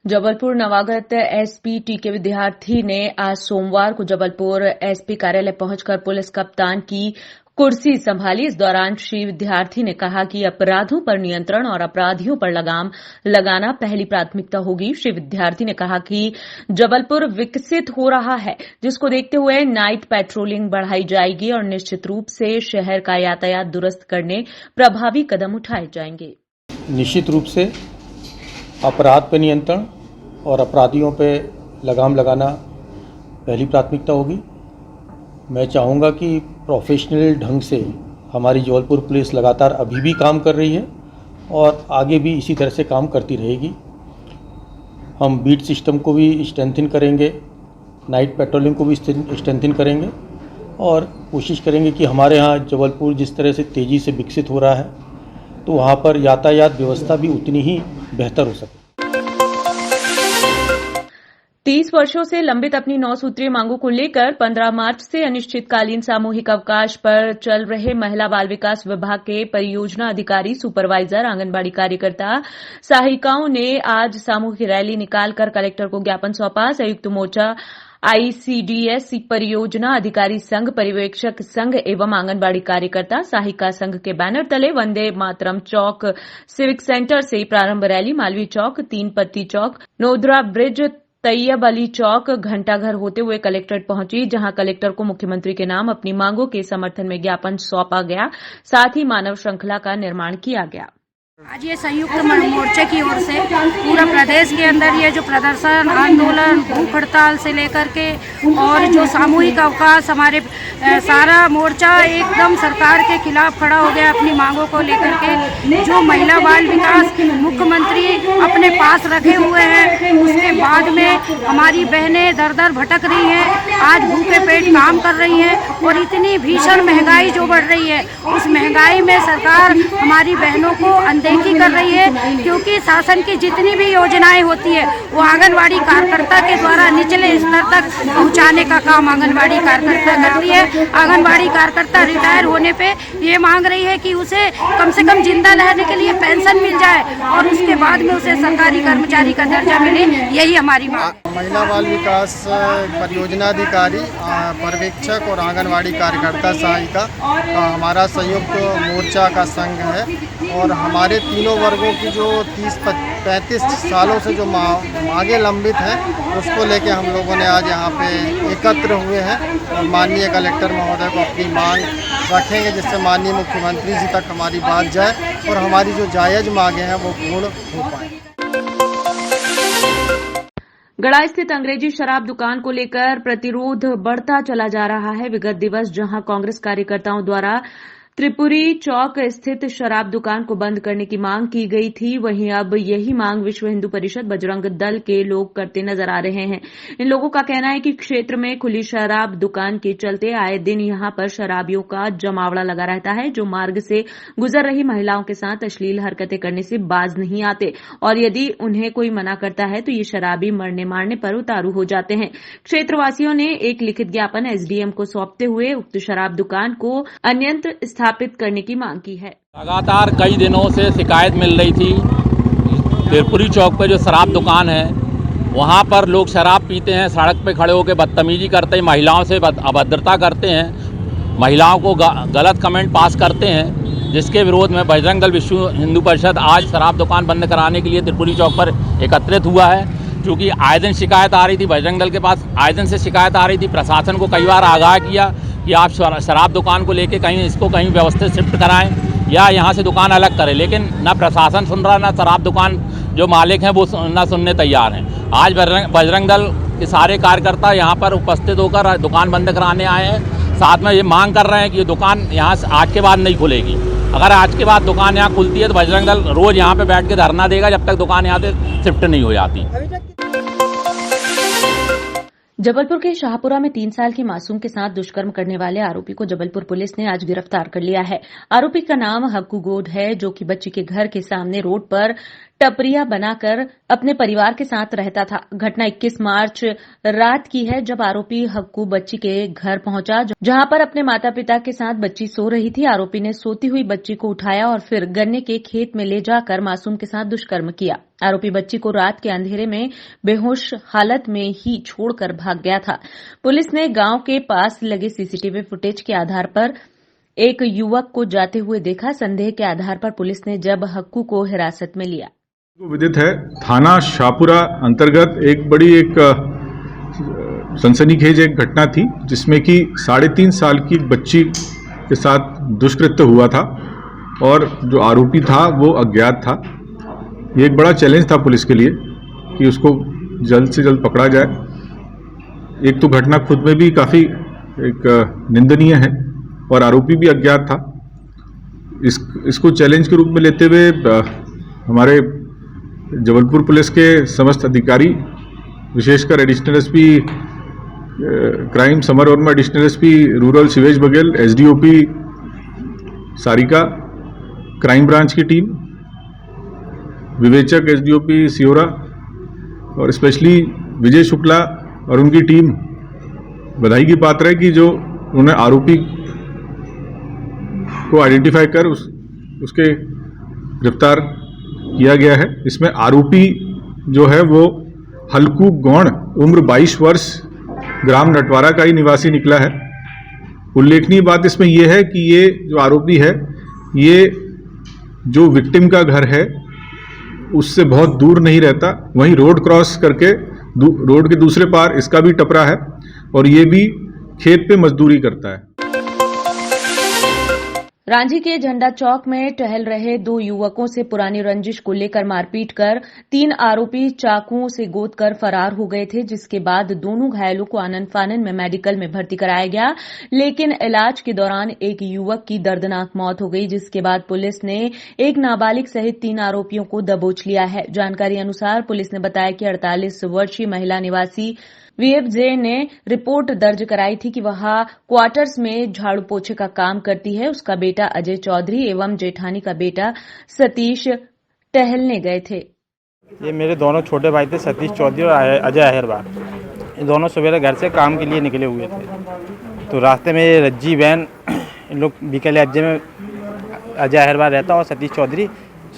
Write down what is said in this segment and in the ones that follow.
Jabalpur नवागत SP टीके विद्यार्थी ने आज सोमवार को जबलपुर एसपी कार्यालय पहुंचकर पुलिस कप्तान की कुर्सी संभाली। इस दौरान श्री विद्यार्थी ने कहा कि अपराधों पर नियंत्रण और अपराधियों पर लगाम लगाना पहली प्राथमिकता होगी। श्री विद्यार्थी ने कहा कि जबलपुर विकसित हो रहा है, जिसको देखते हुए नाइट पेट्रोलिंग बढ़ाई जाएगी और निश्चित रूप से शहर का यातायात दुरुस्त करने प्रभावी कदम उठाए जाएंगे। निश्चित रूप से अपराध पर नियंत्रण और अपराधियों पे लगाम लगाना पहली प्राथमिकता होगी। मैं चाहूँगा कि प्रोफेशनल ढंग से हमारी जबलपुर पुलिस लगातार अभी भी काम कर रही है और आगे भी इसी तरह से काम करती रहेगी। हम बीट सिस्टम को भी स्ट्रेंथन करेंगे, नाइट पेट्रोलिंग को भी स्ट्रेंथन करेंगे और कोशिश करेंगे कि हमारे यहाँ जबलपुर जिस तरह से तेज़ी से विकसित हो रहा है तो वहाँ पर यातायात व्यवस्था भी उतनी ही बेहतर हो सके। 30 वर्षों से लंबित अपनी 9 सूत्रीय मांगों को लेकर 15 मार्च से अनिश्चितकालीन सामूहिक अवकाश पर चल रहे महिला बाल विकास विभाग के परियोजना अधिकारी, सुपरवाइजर, आंगनबाड़ी कार्यकर्ता, सहायिकाओं ने आज सामूहिक रैली निकालकर कलेक्टर को ज्ञापन सौंपा। संयुक्त मोर्चा आईसीडीएस परियोजना अधिकारी संघ, पर्यवेक्षक संघ एवं आंगनबाड़ी कार्यकर्ता सहायिका संघ के बैनर तले वंदे मातरम चौक सिविक सेंटर से प्रारंभ रैली मालवीय चौक, तीन पत्ती चौक, नोदरा ब्रिज, तैयब अली चौक, घंटाघर होते हुए कलेक्ट्रेट पहुंची, जहां कलेक्टर को मुख्यमंत्री के नाम अपनी मांगों के समर्थन में ज्ञापन सौंपा गया। साथ ही मानव श्रृंखला का निर्माण किया गया। आज ये संयुक्त मोर्चे की ओर से पूरा प्रदेश के अंदर ये जो प्रदर्शन, आंदोलन, भूख हड़ताल से लेकर के और जो सामूहिक अवकाश, हमारे सारा मोर्चा एकदम सरकार के खिलाफ खड़ा हो गया अपनी मांगों को लेकर के। जो महिला बाल विकास मुख्यमंत्री अपने पास रखे हुए हैं, उसके बाद में हमारी बहनें दर दर भटक रही हैं, आज भूखे पेट काम कर रही हैं और इतनी भीषण महंगाई जो बढ़ रही है, उस महंगाई में सरकार हमारी बहनों को देखी कर रही है, क्योंकि शासन की जितनी भी योजनाएं होती है वो आंगनवाड़ी कार्यकर्ता के द्वारा निचले स्तर तक पहुंचाने का काम आंगनवाड़ी कार्यकर्ता करती है। आंगनवाड़ी कार्यकर्ता रिटायर होने पे ये मांग रही है कि उसे कम से कम जिंदा रहने के लिए पेंशन मिल जाए और उसके बाद में उसे सरकारी कर्मचारी का दर्जा मिले, यही हमारी मांग। महिला बाल विकास परियोजना अधिकारी, पर्यवेक्षक और आंगनवाड़ी कार्यकर्ता सहायिका हमारा संयुक्त मोर्चा का संघ है और हमारे तीनों वर्गों की जो 30-35 सालों से जो मांगे लंबित हैं उसको लेके हम लोगों ने आज यहाँ पे एकत्र हुए हैं और माननीय कलेक्टर महोदय को अपनी मांग रखेंगे, जिससे माननीय मुख्यमंत्री जी तक हमारी बात जाए और हमारी जो जायज़ मांगे हैं वो पूर्ण हो पाए। गढ़ा स्थित अंग्रेजी शराब दुकान को लेकर प्रतिरोध बढ़ता चला जा रहा है। विगत दिवस जहां कांग्रेस कार्यकर्ताओं द्वारा त्रिपुरी चौक स्थित शराब दुकान को बंद करने की मांग की गई थी, वहीं अब यही मांग विश्व हिंदू परिषद, बजरंग दल के लोग करते नजर आ रहे हैं। इन लोगों का कहना है कि क्षेत्र में खुली शराब दुकान के चलते आए दिन यहां पर शराबियों का जमावड़ा लगा रहता है, जो मार्ग से गुजर रही महिलाओं के साथ अश्लील हरकतें करने से बाज नहीं आते और यदि उन्हें कोई मना करता है तो ये शराबी मरने मारने पर उतारू हो जाते हैं। क्षेत्रवासियों ने एक लिखित ज्ञापन एसडीएम को सौंपते हुए उक्त शराब दुकान को अन्यत्र स्थापित करने की मांग की है। लगातार कई दिनों से शिकायत मिल रही थी, त्रिपुरी चौक पे जो शराब दुकान है वहाँ पर लोग शराब पीते हैं, सड़क पे खड़े होकर बदतमीजी करते हैं, महिलाओं से अभद्रता करते हैं, महिलाओं को गलत कमेंट पास करते हैं, जिसके विरोध में बजरंग दल विश्व हिंदू परिषद आज शराब दुकान बंद कराने के लिए त्रिपुरी चौक पर एकत्रित हुआ है। क्योंकि आए दिन शिकायत आ रही थी, बजरंग दल के पास आए दिन से शिकायत आ रही थी, प्रशासन को कई बार आगाह किया कि आप शराब दुकान को लेके कहीं इसको कहीं व्यवस्थित शिफ्ट कराएं या यहाँ से दुकान अलग करें, लेकिन ना प्रशासन सुन रहा, ना शराब दुकान जो मालिक हैं वो ना सुनने तैयार हैं। आज बजरंग दल के सारे कार्यकर्ता यहाँ पर उपस्थित होकर दुकान बंद कराने आए हैं। साथ में ये मांग कर रहे हैं कि ये दुकान यहाँ आज के बाद नहीं खुलेगी। अगर आज के बाद दुकान यहाँ खुलती है तो बजरंग दल रोज़ यहाँ पर बैठ के धरना देगा जब तक दुकान यहाँ से शिफ्ट नहीं हो जाती। जबलपुर के शाहपुरा में 3 साल की मासूम के साथ दुष्कर्म करने वाले आरोपी को जबलपुर पुलिस ने आज गिरफ्तार कर लिया है। आरोपी का नाम हक्कू गोड है, जो कि बच्ची के घर के सामने रोड पर टपरिया बनाकर अपने परिवार के साथ रहता था। घटना 21 मार्च रात की है, जब आरोपी हक्कू बच्ची के घर पहुंचा, जहां पर अपने माता पिता के साथ बच्ची सो रही थी। आरोपी ने सोती हुई बच्ची को उठाया और फिर गन्ने के खेत में ले जाकर मासूम के साथ दुष्कर्म किया। आरोपी बच्ची को रात के अंधेरे में बेहोश हालत में ही छोड़कर भाग गया था। पुलिस ने गांव के पास लगे सीसीटीवी फुटेज के आधार पर एक युवक को जाते हुए देखा। संदेह के आधार पर पुलिस ने जब हक्कू को हिरासत में लिया। विदित है, थाना शाहपुरा अंतर्गत एक बड़ी सनसनीखेज एक घटना थी, जिसमें कि 3.5 साल की बच्ची के साथ दुष्कृत्य हुआ था और जो आरोपी था वो अज्ञात था। ये एक बड़ा चैलेंज था पुलिस के लिए कि उसको जल्द से जल्द पकड़ा जाए। एक तो घटना खुद में भी काफ़ी एक निंदनीय है और आरोपी भी अज्ञात था। इसको चैलेंज के रूप में लेते हुए हमारे जबलपुर पुलिस के समस्त अधिकारी, विशेषकर additional SP crime summer Verma, additional SP rural Shivesh Baghel, SDOP Sarika, crime branch की टीम, विवेचक एसडीओपी सियोरा और स्पेशली विजय शुक्ला और उनकी टीम बधाई की पात्र है कि जो उन्होंने आरोपी को आइडेंटिफाई कर उसके गिरफ्तार किया गया है। इसमें आरोपी जो है वो हल्कू गौण, उम्र 22 वर्ष, ग्राम नटवारा का ही निवासी निकला है। उल्लेखनीय बात इसमें यह है कि ये जो आरोपी है, ये जो विक्टिम का घर है उससे बहुत दूर नहीं रहता, वहीं रोड क्रॉस करके रोड के दूसरे पार इसका भी टपरा है और ये भी खेत पे मजदूरी करता है। रांची के झंडा चौक में टहल रहे 2 युवकों से पुरानी रंजिश को लेकर मारपीट कर 3 आरोपी चाकुओं से गोद कर फरार हो गए थे, जिसके बाद दोनों घायलों को आनन फानन में मेडिकल में भर्ती कराया गया, लेकिन इलाज के दौरान एक युवक की दर्दनाक मौत हो गई, जिसके बाद पुलिस ने एक नाबालिग सहित 3 आरोपियों को दबोच लिया है। जानकारी अनुसार पुलिस ने बताया कि 48 वर्षीय महिला निवासी वीएफजे ने रिपोर्ट दर्ज कराई थी कि वह क्वार्टर्स में झाड़ू पोछे का काम करती है। उसका बेटा अजय चौधरी एवं जेठानी का बेटा सतीश टहलने गए थे। ये मेरे दोनों छोटे भाई थे, सतीश चौधरी और अजय अहिरवार। ये दोनों सवेरे घर से काम के लिए निकले हुए थे, तो रास्ते में रज्जी वैन, इन लोग बीकाले अब्जे में अजय अहिरवार रहता और सतीश चौधरी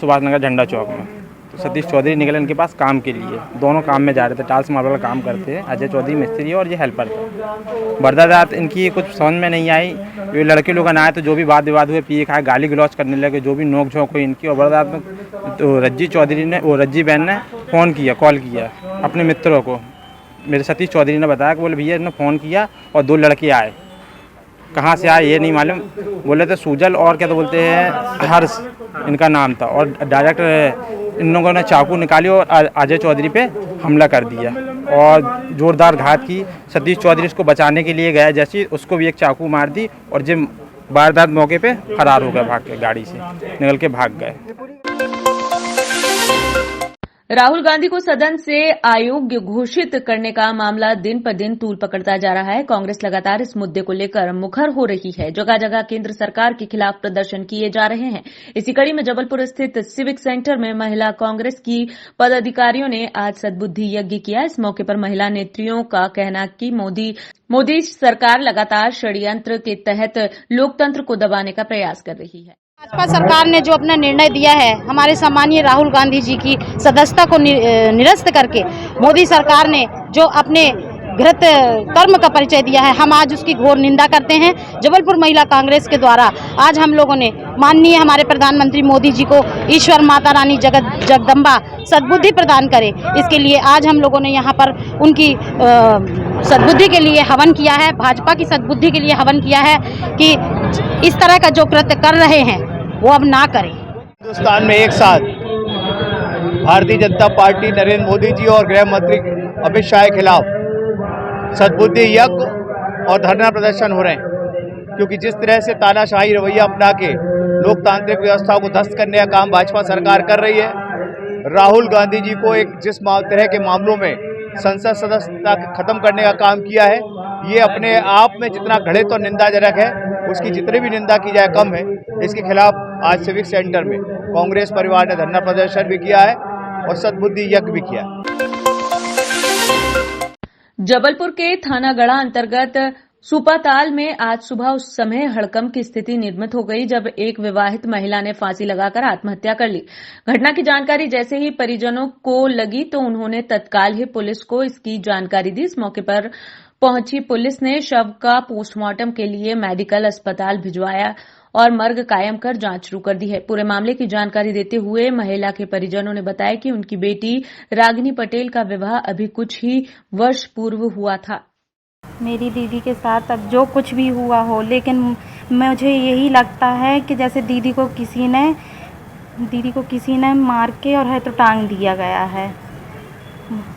सुभाष नगर झंडा चौक में। तो सतीश चौधरी निकले इनके पास काम के लिए, दोनों काम में जा रहे थे, टाइल्स मार्बल का काम करते हैं। अजय चौधरी मिस्त्री है और ये हेल्पर था। बरदा रात इनकी कुछ समझ में नहीं आई, ये लड़के लोग आए तो जो भी वाद विवाद हुए, पिए खाए, गाली गलौज करने लगे, जो भी नोक झोंक हुई इनकी। और बरदा रात में तो रज्जी बहन ने कॉल किया अपने मित्रों को। मेरे सतीश चौधरी ने बताया कि बोले भैया इन्होंने फ़ोन किया और 2 लड़के आए। कहाँ से आए ये नहीं मालूम, बोले थे सुजल और क्या तो बोलते हैं हर्ष इनका नाम था। और डायरेक्ट इन लोगों ने चाकू निकाली और अजय चौधरी पे हमला कर दिया और जोरदार घात की। सतीश चौधरी उसको बचाने के लिए गया, जैसे उसको भी एक चाकू मार दी और जब वारदात मौके पे फरार हो गए, भाग के गाड़ी से निकल के भाग गए। राहुल गांधी को सदन से अयोग्य घोषित करने का मामला दिन पर दिन तूल पकड़ता जा रहा है। कांग्रेस लगातार इस मुद्दे को लेकर मुखर हो रही है। जगह जगह केंद्र सरकार के खिलाफ प्रदर्शन किए जा रहे हैं। इसी कड़ी में जबलपुर स्थित सिविक सेंटर में महिला कांग्रेस की पदाधिकारियों ने आज सद्बुद्धि यज्ञ किया। इस मौके पर महिला नेत्रियों का कहना कि मोदी सरकार लगातार षड्यंत्र के तहत लोकतंत्र को दबाने का प्रयास कर रही है। भाजपा सरकार ने जो अपना निर्णय दिया है, हमारे सम्मानीय राहुल गांधी जी की सदस्यता को निरस्त करके मोदी सरकार ने जो अपने घृत कर्म का परिचय दिया है, हम आज उसकी घोर निंदा करते हैं। जबलपुर महिला कांग्रेस के द्वारा आज हम लोगों ने माननीय हमारे प्रधानमंत्री मोदी जी को ईश्वर माता रानी जगदम्बा सद्बुद्धि प्रदान करे, इसके लिए आज हम लोगों ने यहाँ पर उनकी सद्बुद्धि के लिए हवन किया है, भाजपा की सद्बुद्धि के लिए हवन किया है कि इस तरह का जो कृत्य कर रहे हैं वो अब ना करें। हिंदुस्तान में एक साथ भारतीय जनता पार्टी नरेंद्र मोदी जी और गृह मंत्री अमित शाह के खिलाफ सद्बुद्धि यज्ञ और धरना प्रदर्शन हो रहे हैं, क्योंकि जिस तरह से तानाशाही रवैया अपना के लोकतांत्रिक व्यवस्था को ध्वस्त करने का काम भाजपा सरकार कर रही है। राहुल गांधी जी को जिस तरह के मामलों में संसद सदस्यता खत्म करने का काम किया है, ये अपने आप में जितना घृणित और निंदाजनक है, उसकी जितनी भी निंदा की जाए कम है। इसके खिलाफ आज सिविक सेंटर में कांग्रेस परिवार ने धरना प्रदर्शन भी किया है और सद्बुद्धि यज्ञ भी किया। जबलपुर के थानागढ़ा अंतर्गत सुपाताल में आज सुबह उस समय हड़कंप की स्थिति निर्मित हो गई जब एक विवाहित महिला ने फांसी लगाकर आत्महत्या कर ली। घटना की जानकारी जैसे ही परिजनों को लगी तो उन्होंने तत्काल ही पुलिस को इसकी जानकारी दी। इस मौके पर पहुंची पुलिस ने शव का पोस्टमार्टम के लिए मेडिकल अस्पताल भिजवाया और मर्ग कायम कर जांच शुरू कर दी है। पूरे मामले की जानकारी देते हुए महिला के परिजनों ने बताया कि उनकी बेटी रागिनी पटेल का विवाह अभी कुछ ही वर्ष पूर्व हुआ था। मेरी दीदी के साथ अब जो कुछ भी हुआ हो, लेकिन मुझे यही लगता है कि जैसे दीदी को किसी ने मार के और है तो टांग दिया गया है।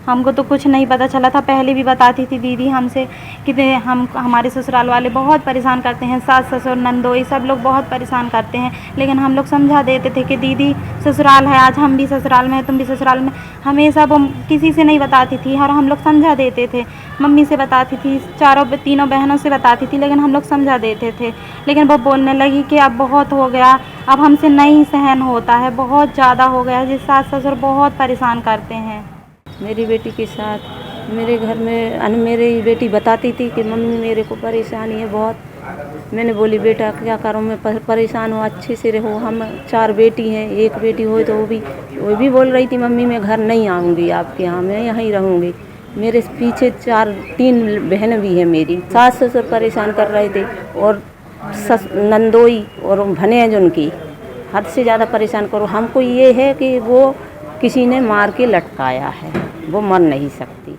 हमको तो कुछ नहीं पता चला था। पहले भी बताती थी दीदी हमसे कि हमारे ससुराल वाले बहुत परेशान करते हैं, सास ससुर नंदोई सब लोग बहुत परेशान करते हैं, लेकिन हम लोग समझा देते थे कि दीदी ससुराल है, आज हम भी ससुराल में हैं, तुम भी ससुराल में। हमेशा वो किसी से नहीं बताती थी और हम लोग समझा देते थे। मम्मी से बताती थी, तीनों बहनों से बताती थी, लेकिन हम लोग समझा देते थे। लेकिन वो बोलने लगी कि अब बहुत हो गया, अब हमसे नहीं सहन होता है, बहुत ज़्यादा हो गया, जिस सास ससुर बहुत परेशान करते हैं। मेरी बेटी के साथ मेरे घर में मेरी बेटी बताती थी कि मम्मी मेरे को परेशानी है बहुत। मैंने बोली बेटा क्या करूँ, मैं परेशान हूँ, अच्छे से रहो। हम 4 बेटी हैं, एक बेटी हो तो वो भी बोल रही थी मम्मी मैं घर नहीं आऊँगी आपके यहाँ, मैं यहीं रहूँगी। मेरे पीछे 3 बहन भी हैं मेरी। सास ससुर परेशान कर रहे थे और नंदोई और भनेज उनकी हद से ज़्यादा परेशान करो। हमको ये है कि वो किसी ने मार के लटकाया है, वो मर नहीं सकती।